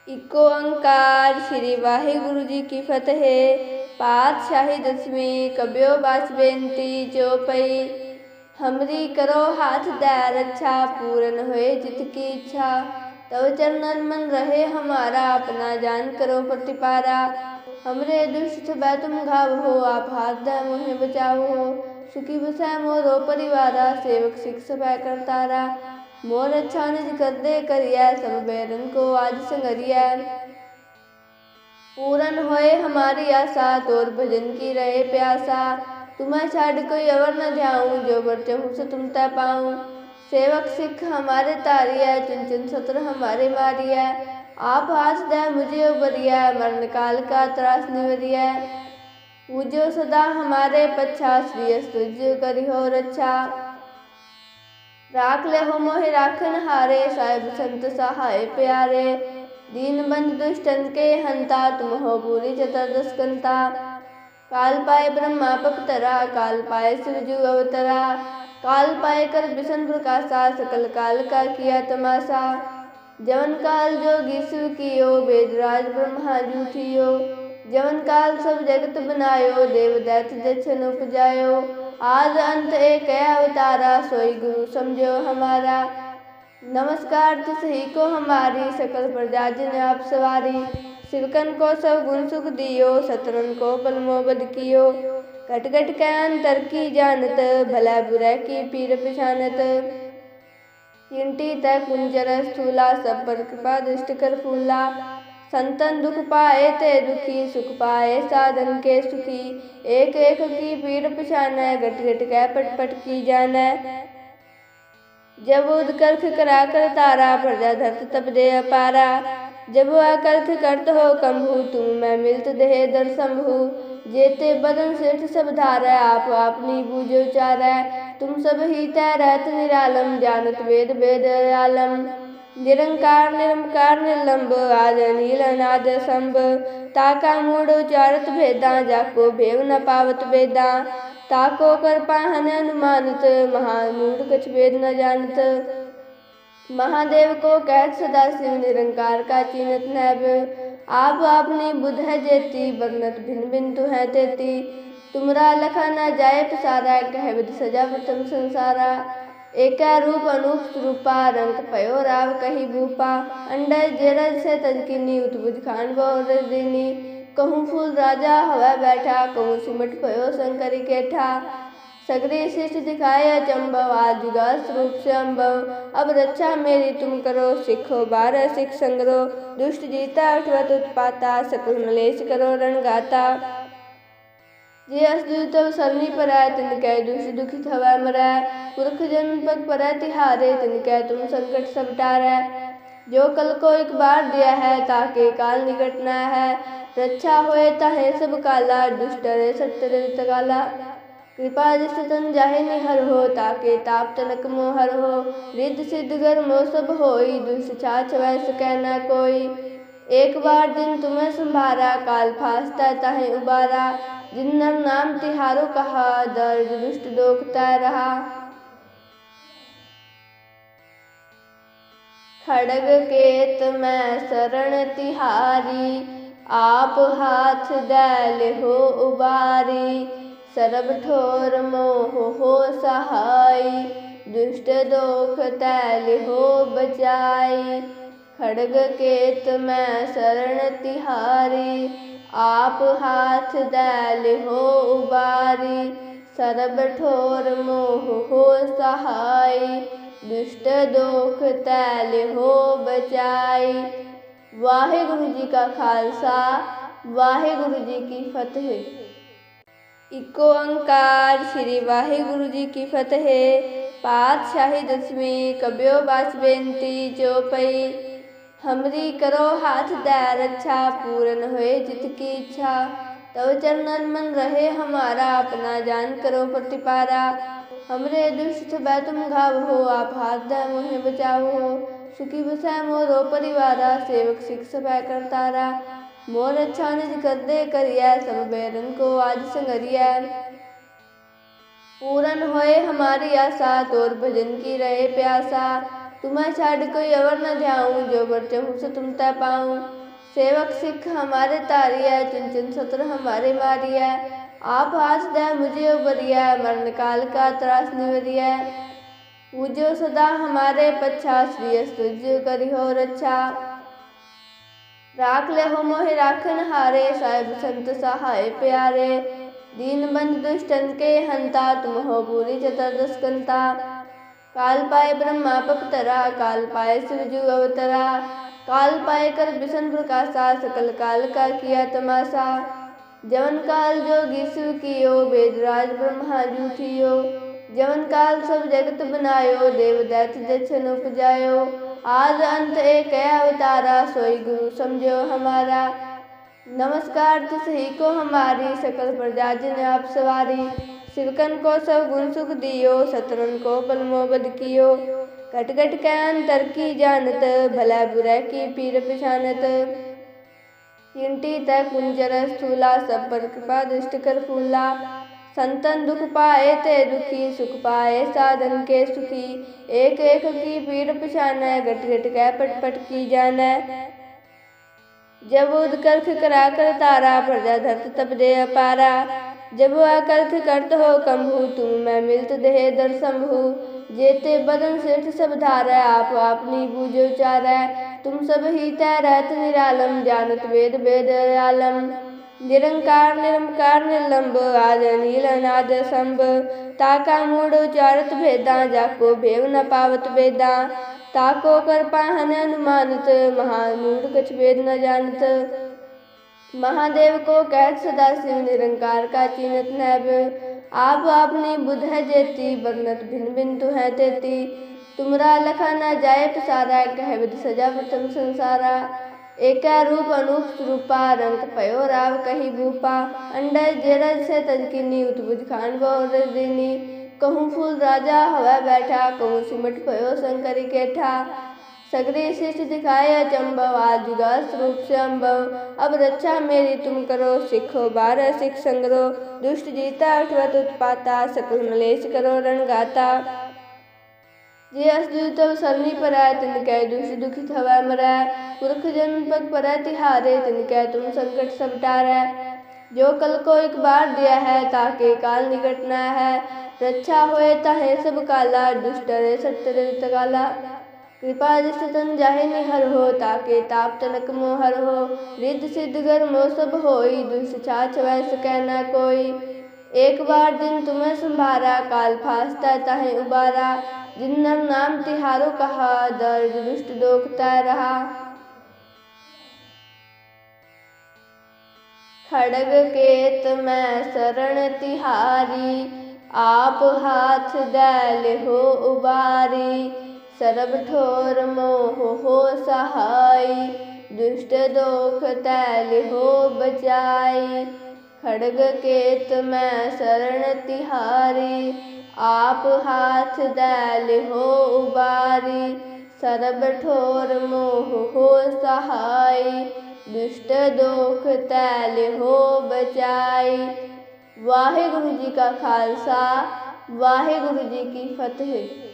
Eco ओंकार श्री वाहिगुरु जी की फतेह। पातशाही दसवीं कब्यो बास बेनती जो पई। हमरी करो हाथ दे रक्षा, पूरन होए जित की इच्छा। तव चरणन मन रहे हमारा, अपना जान करो प्रतिपारा। हमरे दुष्ट छबे तुम घाव हो, आप हाथ दे मोहे बचाओ हो। सुखी बसै मोरो परिवारा, सेवक सिख सभै करतारा। मोर अच्छा निज कर दे करिया, सब बैरन को आज संगरिया। पूरन होए हमारी आशा, तोर भजन की रहे प्यासा। तुम्हें छाड़ कोई और न ध्याऊं, जो बर चाहूं सो तुम तै पाऊं। सेवक सिख हमारे तारिया, चुन चुन सत्र हमारे मारिया। आप हाथ दे मुझे उबरिया, मरण काल का त्रास निवरिया। पूजो सदा हमारे पच्छा, श्री अस्तुज करी हो रक्षा। राख ले हो मोहि राखन हारे, साहिब संत सहाय प्यारे। दीन बंद दुष्टन के हंता, तुम हो पूरी चतुर्दश कंता। काल पाए ब्रह्मा पपतरा, काल पाए शिवजू अवतरा। काल पाए कर बिशन प्रकाशा, सकल काल का किया तमाशा। जवन काल जोगी शिव कियो, वेदराज ब्रह्मा जूठियो। जवन काल सब जगत बनायो, देव दैत्य दक्षिण उपजायो। आद अंत एक अवतारा, सोई गुरु समझो हमारा। नमस्कार तिसही को हमारी, सकल प्रजा जिन आप सवारी। शिवकन को सब गुण सुख दियो, सतरन को बल मोबद कियो। घट घट के अंतर की जानत, भला बुरा की पीर पिछानत। चिंटी तय कुंजर स्थूला, सब पर कृपा दृष्टि कर फूला। संतन दुख पाए ते दुखी, सुख पाए साधन के सुखी। एक एक की पीड़ पिछाने, घट घट के पट पट की जाने। जब उदकर्ख करा कर तारा, प्रजा धरत तब दे अपारा। जब आकर्ख करत हो कंभू, तुम मैं मिलत देह दर शंभु। जेते बदन श्रेष्ठ सब धारै, आप आपनी बूझो चारै। तुम सब ही तै रहत निरालम, जानत वेद वेद आलम। निरंकार निरंकार निर्लंब, आद नील अनाद संभ। ताका मूढ़ उचारत भेदा, जाको भेव न पावत वेदा। ताको कर पाहन अनुमानत, महामूढ़ कछ वेद न जानत। महादेव को कहत सदा शिव, निरंकार का चीनत नैब। आप आपनी बुध है जेती, वर्णत भिन्न भिन्न तु है तेती। तुमरा लखा न जाए पसारा, कह विध सजा प्रथम संसारा। एका रूप अनूप स्वरूपा, रंग पयो राव कही भूपा। अंडर जेरज से तजकिनी, उतबुज खान बहुर दीनी। कहूँ फूल राजा हवा बैठा, कहूँ सिमट पयो शंकरी केठा। सगरी शिष्ट दिखाए अचंभव, आज जुगा स्वरूप से अम्भव। अब रक्षा मेरी तुम करो, सिखो 12 सिख संग्रो। दुष्ट जीता उठवत उत्पाता, सकल मलेश करो रणगाता। जे असदुत सरनी परै, तिनकै दुष्ट दुखित हवै मरै। पुरख जन पग परै तिहारे, तिनकै तुम संकट सब टारै। जो कल को एक बार दिया है, ताके काल निकट न है। रक्षा होए ताहे सब काला, दुष्ट रे सत्य रे तकाला। कृपा जिस तन जाहे निहर हो, ताके ताप तनक मोहर हो। रिद्ध सिद्ध गर मोह सब होई, दुष्ट छाछ वै सकै न कोई। एक बार दिन तुम्हें संभारा, काल फासता ताहे उबारा। जिन नर नाम तिहारो कहा, दर्द दुष्ट दोखता रहा। खड़ग केत मैं शरण तिहारी, आप हाथ दैल हो उबारी। सरब ठोर मोह हो सहाय, दुष्ट दोख तैल हो बचाई। खड़ग केत मैं शरण तिहारी, आप हाथ दैल हो उबारी। सरब ठोर मोह हो सहाय, दुष्ट दोख तैल हो बचाई। वाहिगुरु जी का खालसा, वाहिगुरु जी की फतेह। इको ओंकार श्री वाहिगुरु जी की फतेह। पातशाही दसवीं कब्यो बास बेनती जो पई। हमरी करो हाथ दे रक्षा, पूरन होए जित की इच्छा। तव चरणन मन रहे हमारा, अपना जान करो प्रतिपारा। हमरे दुष्ट छबे तुम घाव हो, आप हाथ दे मोहे बचाओ हो। सुखी बसै मोरो परिवारा, सेवक सिख सभै करतारा। मोर अच्छा निज कर दे करिया, सब बैरन को आज संगरिया। पूरन होए हमारी आशा, तोर भजन की रहे प्यासा। तुम्हें छाड़ कोई अवर न ध्याऊं, जो बरते हूँ से तुम तय पाऊं। सेवक सिख हमारे तारिया, चुन चुन सत्र हमारे मारिया। आप हाथ दे मुझे उबरिया, मरण काल का त्रास निवरिया। पूजो सदा हमारे पच्छा, श्री अस्तुज करी हो रक्षा। राख ले हो मोहि राखन हारे, साहिब संत सहाय प्यारे। दीन बंधु दुष्टन के हंता, तुम हो पूरी चतुर्दश कंता। काल पाए ब्रह्मा पपतरा, काल पाए शिव जू अवतरा। काल पाए कर बिशन प्रकाशा, सकल काल का किया तमाशा। जवन काल जोगी शिव कियो, वेदराज ब्रह्मा जूठियो। जवन काल सब जगत बनायो, देव दैत्य दक्षिण उपजायो। आद अंत एक अवतारा, सोई गुरु समझो हमारा। नमस्कार तिसही को हमारी, सकल प्रजा जिन आप सवारी। सिरकन को सब गुण सुख दियो, सतरन को बल मोबद कियो। कट कट के अंतर की जानत, भला बुरा की पीर पिछानत। चिंटी तय कुंजर स्थूला, सब पर कृपा दृष्टि कर फूला। संतन दुख पाए ते दुखी, सुख पाए साधन के सुखी। एक एक की पीर पिछाना, घट घट के पट पट की जाना। जब उदकर्ष करा कर तारा, प्रजा धरत तब दे अपारा। जब आकर्ष करत हो कंभू, तुम मैं मिलत देह दर शंभु। जेते बदन सेठ सब धारा, आप अपनी बूझो चारा। तुम सब ही तय रहत निरालम, जानत वेद वेद आलम। निरंकार निरंकार निर्लंब, आद नील अनाद संभ। ताका मूढ़ उचारत भेदा, जाको भेव न पावत वेदा। ताको कर पाहन अनुमानित, महामूढ़ कछ वेद न जानत। महादेव को कहत सदा शिव, निरंकार का चीनत नैब। आप अपनी बुध है जेती, वर्णत भिन्न भिन्न तु है तेती। तुमरा लखा न जाए पसारा, कह विध सजा प्रथम संसारा। एका रूप अनूप स्वरूपा, रंग पयो राव कही भूपा। अंडर जेरज से तजकिनी, उतबुझ खान बहु दीनी। कहूँ फूल राजा हवा बैठा, कहूँ सिमट पयो शंकरी केठा। सगरी शिष्ट दिखाए अचंभव, आज जुगा स्वरूप से अम्भव। अब रक्षा मेरी तुम करो, सिखो 12 सिख संग्रो। दुष्ट जीता उठवत उत्पाता, सकल मलेश करो रणगाता। जे असदुत सरनी पराय, तिनकै दुष्ट दुखित हवै मरै। पुरख जन्म पग परै तिहारे, तिनकै तुम संकट सब टारै। जो कल को एक बार दिया है, ताके काल निकट न है। रक्षा होए ताहे सब काला, दुष्ट रे सत्य काला। कृपा दृष्टि तन जाहे निहर हो, ताके ताप तनक मोहर हो। रिद्ध सिद्ध घर मोह सब होई, दुष्ट छाछ वै सकै न कोई। एक बार दिन तुम्हें संभारा, काल फासता ताहे उबारा। जिन नर नाम तिहारो कहा, दर्द दुष्ट दोखता रहा। खड़ग केत मैं शरण तिहारी, आप हाथ दैल हो उबारी। सरब ठोर मोह हो सहाय, दुष्ट दोख तैल हो बचाई। खड़ग केत मैं शरण तिहारी, आप हाथ दैल हो उबारी। सरब ठोर मोह हो सहाय, दुष्ट दोख तैल हो बचाई। वाहेगुरु जी का खालसा, वाहेगुरु जी की फतेह।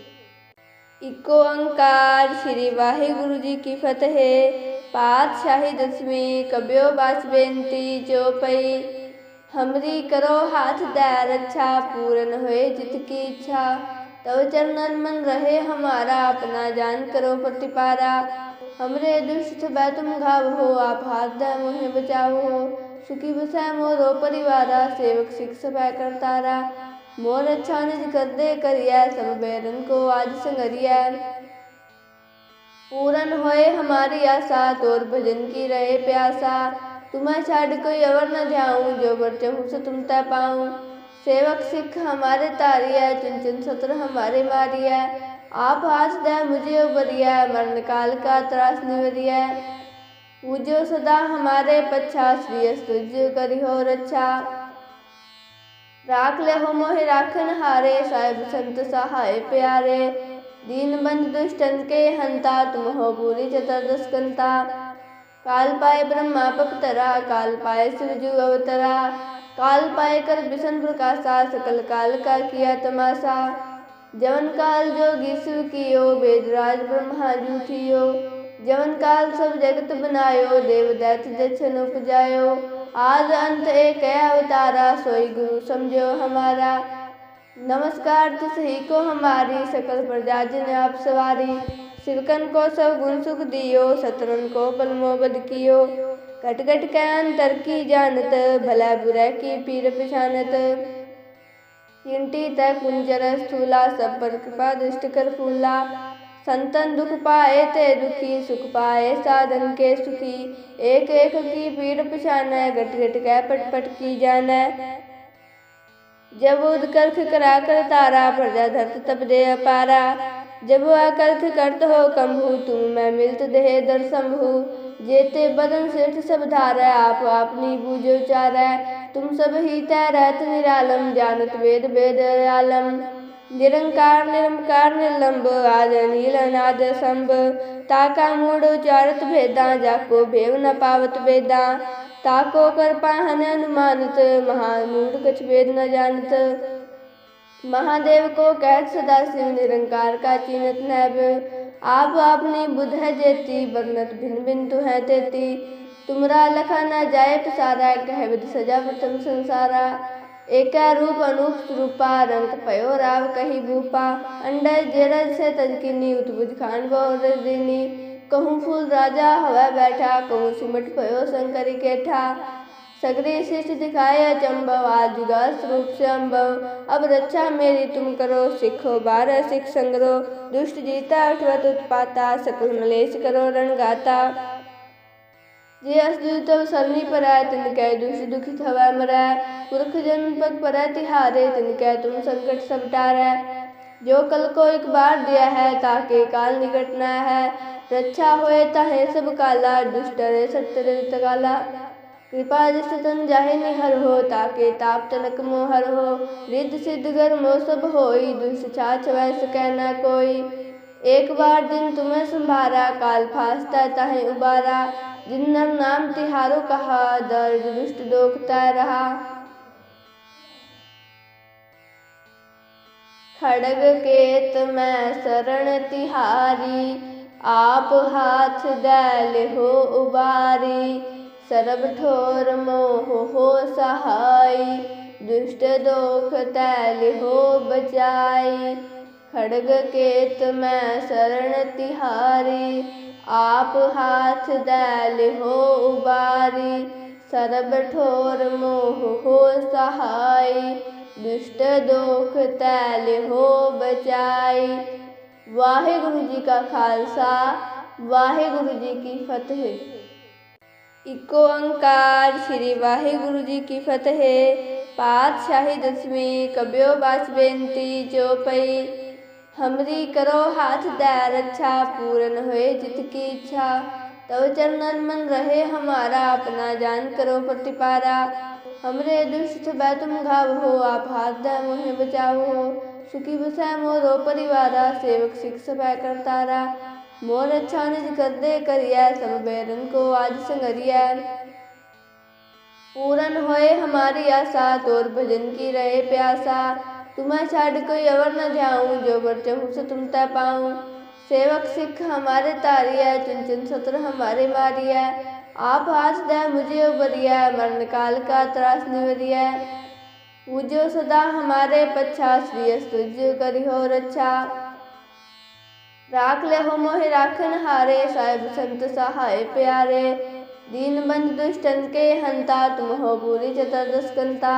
इको ओंकार श्री वाहेगुरु जी की फतेह। पातशाही दसवीं कब्यो बास बेनती चौपई। हमरी करो हाथ दै रक्षा, पूरन होए जित की इच्छा। तव चरणन मन रहे हमारा, अपना जान करो प्रतिपारा। हमरे दुष्ट भय तुम घाव हो, आप हाथ दै मोहे बचाओ हो। सुखी बसै मोरो परिवारा, सेवक सिख सभै करतारा। मोर अच्छा निज कर दे करिया, सब बैरन को आज संगरिया। पूरन होए हमारी आशा, तोर भजन की रहे प्यासा। तुम्हें छाड़ कोई अवर न ध्याऊं, जो बरते हूँ से तुम तय पाऊं। सेवक सिख हमारे तारिया, चुन चुन सत्र हमारे मारिया। आप हाथ दे मुझे उबरिया, मरण काल का त्रास निवरिया। पूजो सदा हमारे पच्छा, श्री अस्तुज करी हो रक्षा। राख ले हो मोहि राखन हारे, साहिब संत सहाय प्यारे। दीन बंधु दुष्टन के हंता, तुम हो पूरी चतुर्दश कंता। काल पाए ब्रह्मा पपतरा, काल पाए शिव जू अवतरा। काल पाए कर बिशन प्रकाशा, सकल काल का किया तमाशा। जवन काल जोगी शिव कियो, वेदराज ब्रह्मा जूठियो। जवन काल सब जगत बनायो, देव दैत्य दक्षिण उपजायो। आद अंत एक अवतारा, सोई गुरु समझो हमारा। नमस्कार तिस ही को हमारी, सकल प्रजा जिन आप सवारी। सिवकन को सब गुण सुख दियो, सतरन को पलमो बद कियो। घट घट के अंतर की जानत, भला बुरा की पीर पहचानत। चिंटी तक कुंजर स्थूला, सब पर कृपा दृष्ट कर फूला। संतन दुख पाए ते दुखी, सुख पाए साधन के सुखी। एक एक की पीर पहचानै, घट घट के पट पट की जानै। जब उदकर्ख करा कर तारा, प्रजा धरत तब दे अपारा। जब अकर्ख करत हो कंभू, तुम मैं मिलत देह दर शंभु। जेते बदन श्रेष्ठ सब धारै, आप आपनी बूझो चारै। तुम सब ही तै रहत निरालम, जानत वेद वेद आलम। निरंकार निरंकार निर्लंब, आद नील अनाद संभ। ताका मूढ़ उचारत भेदा, जाको भेव न पावत वेदा। ताको कर पाहन अनुमानत, महामूढ़ कछ वेद न जानत। महादेव को कहत सदा शिव, निरंकार का चीनत नैब। आप आपनी बुध है जेती, वर्णत भिन्न भिन्न तु है तेती। तुमरा लखा न जाए पसारा, कह विध सजा प्रथम संसारा। एका रूप अनूप स्वरूपा, रंग पयो राव कही भूपा। अंडज जेरज से तजकिनी, उतबुज खान बहु दीनी। कहूँ फूल राजा हवा बैठा, कहूँ सिमट पयो शंकरी केठा। सगरी शिष्ट दिखाए अचंभव, आज जुगाल स्वरूप से अम्भव। अब रक्षा मेरी तुम करो, सिखो 12 सिख संग्रो। दुष्ट जीता अठवत उत्पाता, सकल मलेश करो रणगाता। जे असदुत सरनी परै, तिनकै दुष्ट दुखित हवै मरै। पुरख जन्म पग परै तिहारे, तिनकै तुम संकट सब टारै। जो कल को एक बार दिया है, ताके काल निकट न है। रक्षा होए ताहे सब काला, दुष्ट रे सत्तर तकाला। कृपा जिस तन जाहे निहर हो, ताके ताप तनक मोहर हो। रिद्ध सिद्ध गर मोह सब होई, दुष्ट छाछ वै सकै न कोई। एक बार दिन तुम्हें संभारा, काल फासता ताहे उबारा। जिन नर नाम तिहारो कहा, दर्द दुष्ट दोखता रहा। खड़ग केत मैं शरण तिहारी, आप हाथ दैल हो उबारी। सरब ठोर मोह हो सहाई, दुष्ट दोख तैल हो बचाई। खड़ग केत मैं शरण तिहारी, आप हाथ दैल हो उबारी। सरब ठोर मोह हो सहाई, दुष्ट दोख तैल हो बचाई। वाहेगुरु जी का खालसा, वाहेगुरु जी की फतेह। इको ओंकार श्री वाहेगुरु जी की फतेह। पातशाही दसवीं कब्यो बास बेनती चौपई। हमरी करो हाथ दै रक्षा, पूरन होए जित की इच्छा। तव चरणन मन रहे हमारा, अपना जान करो प्रतिपारा। हमरे दुष्ट बै तुम घाव हो, आप हाथ दै मोहे बचाओ हो। सुखी बसै मोरो परिवारा, सेवक सिख सबै करतारा। मोर अच्छा निज कर दे करिया, सब बैरन को आज संगरिया। पूरन होए हमारी आशा, तोर भजन की रहे प्यासा। तुम्हें छाड़ कोई अवर न जाऊं, जो बर चाहूं सो तुम तै पाऊं। सेवक सिख हमारे तारिया, चुन चुन सत्र हमारे मारिया। आप हाथ दै मुझे उबरिया, मरण काल का त्रास निवरिया। पूजो सदा हमारे पच्छा, श्री अस्तुज करी हो रक्षा। राख ले हो मोहि राखन हारे, साहिब संत सहाय प्यारे। दीन बंधु दुष्टन के हंता, तुम हो पूरी चतुर्दश कंता।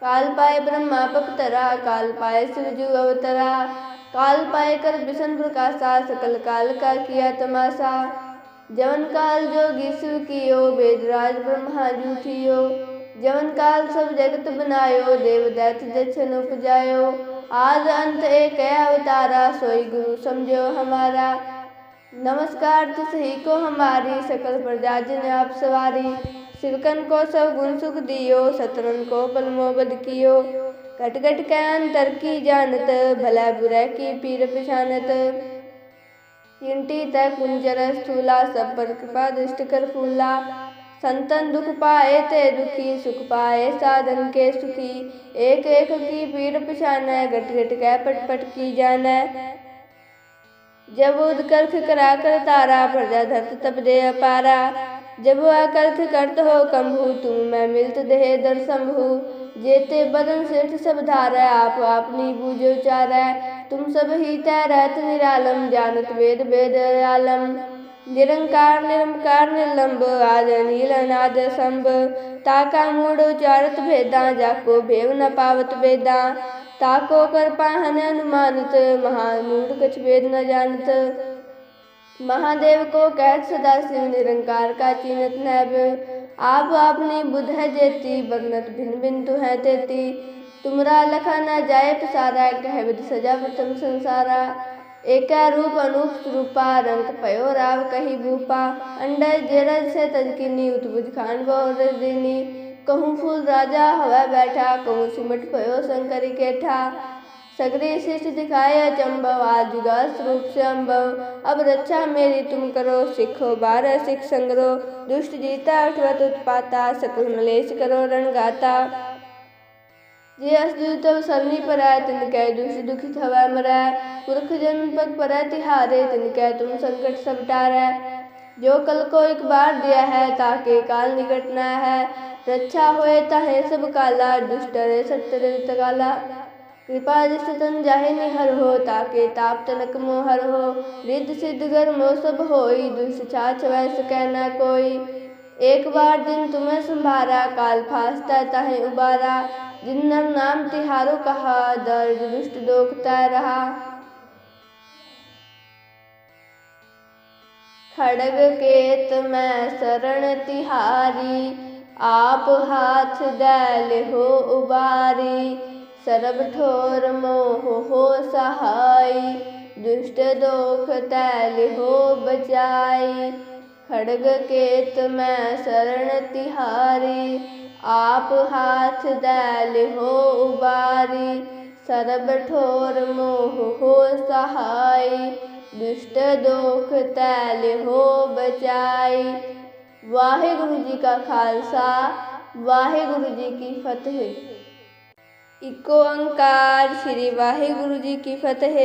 काल पाए ब्रह्मा पपतरा, काल पाए शिवजू अवतरा। काल पाए कर विष्णु प्रकाशा, सकल काल का किया तमाशा। जवन काल जोगी शिव कियो, वेदराज ब्रह्मा जूठियो। जवन काल सब जगत बनायो, देव दैत्य दक्षिण उपजायो। आद अंत एक अवतारा, सोई गुरु समझो हमारा। नमस्कार तिस ही को हमारी, सकल प्रजा जिन आप सवारी। सिवकन को सब गुण सुख दियो, सतरन को पलमो बद कियो। घट घट के अंतर की जानत, भला बुरा की पीर पहचानत। चिंटी तक कुंजर स्थूला, सब पर कृपा दृष्ट कर फूला। संतन दुख पाए ते दुखी, सुख पाए साधन के सुखी। एक एक की पीड़ पिछानै, घट घट कै पट पट की जानै। जब उदकर्ख करा कर तारा, प्रजा धरत तब दे अपारा। जब अकर्ख करत हो कंभू, तुम मैं मिलत देह दर शंभु। जेते बदन सेठ सब धारै, आप आपनी बूझो चारै। तुम सब ही तै रहत निरालम, जानत वेद वेद आलम। निरंकार निरंकार निर्लंब, आद नील अनाद संभ। ताका मूढ़ उचारत भेदा, जाको भेव न पावत वेदा। ताको कर पाहन अनुमानत, महामूढ़ कछ वेद न जानत। महादेव को कहत सदा शिव, निरंकार का चीनत नैब। आप आपनी बुध है जेती, बरनत भिन्न भिन्न तु है तेती। तुमरा लखा न जाए पसारा, कह विध सजा प्रथम संसारा। एका रूप अनूप स्वरूपा, रंग पयो राव कही भूपा। अंडज जेरज से तजकिनी, उतबुज खान बहु रजदिनी। कहूँ फूल राजा हवा बैठा, कहूँ सिमट पयो शंकरी केठा। सगरी शिष्ट दिखाए अचंभव, आज जुगा स्वरूप से अम्भव। अब रक्षा मेरी तुम करो, सिखो 12 सिख संग्रो। दुष्ट जीता उठवत उत्पाता, सकल मलेश करो रणगाता। जे असदुत सरनी परै, तिनकै दुष्ट दुखित हवै मरै। पुरख जन्म पग परै तिहारे, तिनकै तुम संकट सब टारै। जो कल को एक बार दिया है, ताके काल निकट न है। रक्षा होए ताहे सब काला, दुष्ट रे सत्तर काला। कृपा दृष्ट तन जाहे निहर हो, ताके ताप तनक मोहर हो। रिद्ध सिद्ध गर मोह सब होई, दुष्ट छाछ वै सकै न कोई। एक बार दिन तुम्हें संभारा, काल फासता ताहे उबारा। जिन नर नाम तिहारो कहा, दर्द दुष्ट दोख तै रहा। खड़ग केत मैं शरण तिहारी, आप हाथ दै हो उबारी। सरब ठोर मोह हो सहाई, दुष्ट दोख तै हो बचाई। खड़ग केत मैं शरण तिहारी, आप हाथ दै हो उबारी। सरब ठोर मोह हो सहाई, दुष्ट दोख तै हो बचाई। वाहिगुरु जी का खालसा, वाहिगुरु जी की फतेह। इको ओंकार श्री वाहिगुरु जी की फतेह।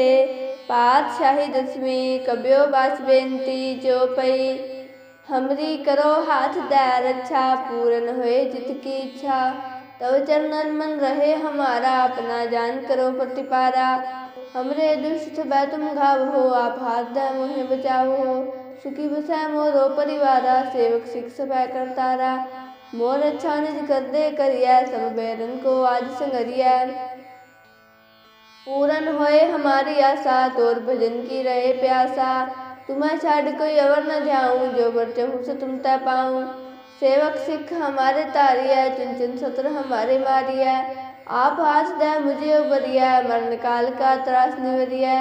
पातशाही दसवीं कब्यो बास बेनती चौपई। हमरी करो हाथ दै रक्षा, पूरन होए जित की इच्छा। तव चरणन मन रहे हमारा, अपना जान करो प्रतिपारा। हमरे दुष्ट भय तुम घावो, आप हाथ दै मोहे बचावो। सुखी बसै मोरो परिवारा, सेवक सिख सभै करतारा। मोर अच्छा निज कर दे करिया, सब बैरन को आज संगरिया। पूरन होए हमारी आशा, तोर भजन की रहे प्यासा। तुम्हें छाड़ कोई अवर न ध्याऊं, जो बर चाहूं सो तुम तै पाऊं। सेवक सिख हमारे तारिया, चुन चुन सत्र हमारे मारिया। आप हाथ दै मुझे उबरिया, मरण काल का त्रास निवरिया।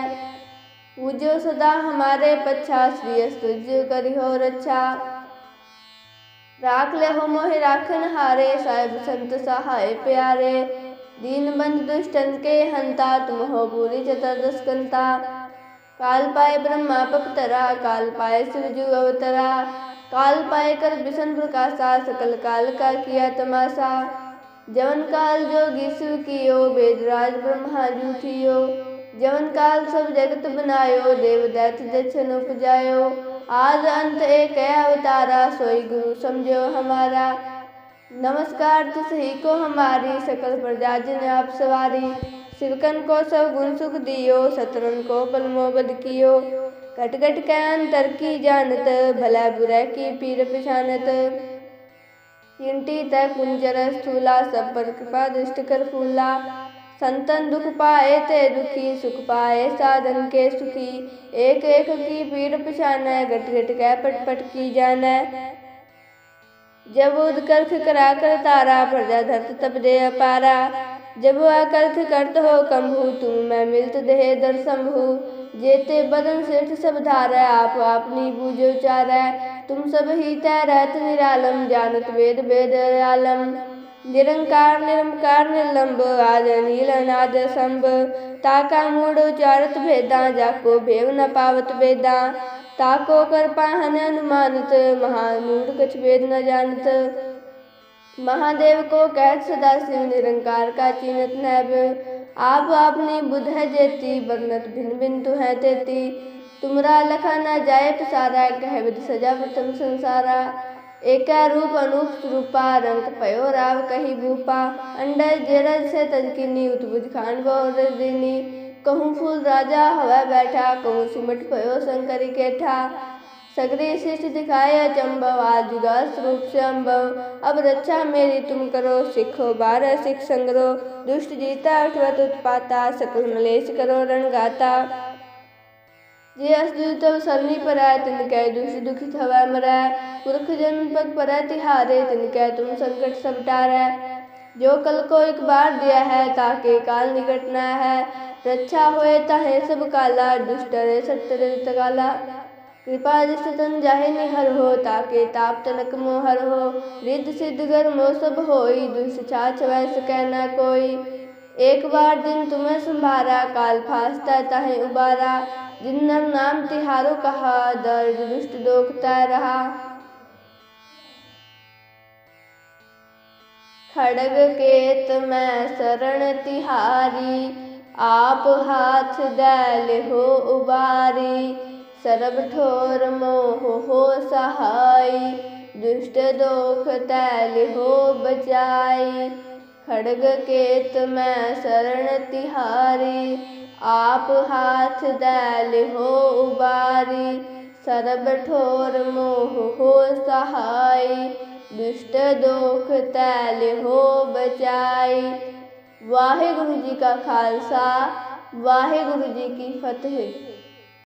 पूजो सदा हमारे पच्छा, श्री अस्तुज करी हो रक्षा। राख ले हो मोहि राखन हारे, साहिब संत सहाय प्यारे। दीन बंधु दुष्टन के हंता, तुम हो पूरी चतुर्दश कंता। काल पाए ब्रह्मा पपतरा, काल पाए शिव जू अवतरा। काल पाए कर बिसन प्रकाशा, सकल काल का किया तमाशा। जवन काल जोगी शिव कियो, वेदराज ब्रह्मा जू थियो। जवन काल सब जगत बनायो, देव दैत्य दक्षिण उपजायो। आद अंत एक अवतारा, सोई गुरु समझो हमारा। नमस्कार तिस ही को हमारी, सकल प्रजा जिन आप सवारी। सिवकन को सब गुण सुख दियो, शत्रुन को बल मोबद कियो। घट घट कै अंतर की जानत, भला बुरा की पीर पिछानत। चिंटी तय कुंजर स्थूला, सब पर कृपा दृष्ट कर फूला। संतन दुख पाए ते दुखी, सुख पाए साधन के सुखी। एक एक की पीड़ पिछानै, घट घट कै पट पट की जानै। जब उदकर्ख करा कर तारा, प्रजा धरत तब दे अपारा। जब अकर्ख करत हो कंभू, तुम मैं मिलत देह दर शंभु। जेते बदन सेठ सब धारै, आप आपनी बूझो चारै। तुम सब ही तै रहत निरालम, जानत वेद वेद आलम। निरंकार निरंकार निर्लंब, आद नील अनाद संभ। ताका मूढ़ उचारत भेदा, जाको भेव न पावत वेदा। ताको कर पाहन अनुमानित, महामूढ़ कछ वेद न जानत। महादेव को कहत सदा शिव, निरंकार का चीनत नैब। आप आपनी बुध है जेती, वर्णत भिन्न भिन्न तु है तेती। तुमरा लखा न जाए पसारा, कह विध सजा प्रथम संसारा। एका रूप अनूप स्वरूपा, रंग पयो राव कही भूपा। अंडर जेरज से तजकिनी, उत्बुझ खान बहुर दीनी। कहूँ फूल राजा हवा बैठा, कहूँ सिमट पयो शंकरी केठा। सगरी शिष्ट दिखाए अचंभव, आज जुगा स्वरूप से अम्भव। अब रक्षा मेरी तुम करो, सिखो 12 सिख संग्रो। दुष्ट जीता उठवत उत्पाता, सकल मलेश करो रणगाता। जे असदुत सरनी पराय, तिनकै दुष्ट दुखित हवै मरै। पुरख जन्म पग परै तिहारे, तिनकै तुम संकट सब टारै। जो कल को एक बार दिया है, ताके काल निकट न है। रक्षा होए ताहे सब काला, दुष्ट डरे सत्तर तकाला। कृपा दृष्ट तन जाहे निहर हो, ताके ताप तनक मोहर हो। रिद्ध सिद्ध गर मोह सब होई, दुष्ट छाछ वै सकै न कोई। एक बार दिन तुम्हें संभारा, काल फासता ताहे उबारा। जिन नर नाम तिहारो कहा, दर्द दुष्ट दोखता रहा। खड़ग केत मैं शरण तिहारी, आप हाथ दैल हो उबारी। सरब ठोर मोह हो सहाय, दुष्ट दोख तैल हो बचाई। खड़ग केत मैं शरण तिहारी, आप हाथ दैल हो उबारी। सरब ठोर मोह हो सहाय, दुष्ट दोख तैल हो बचाई। वाहिगुरु जी का खालसा, वाहिगुरु जी की फतेह।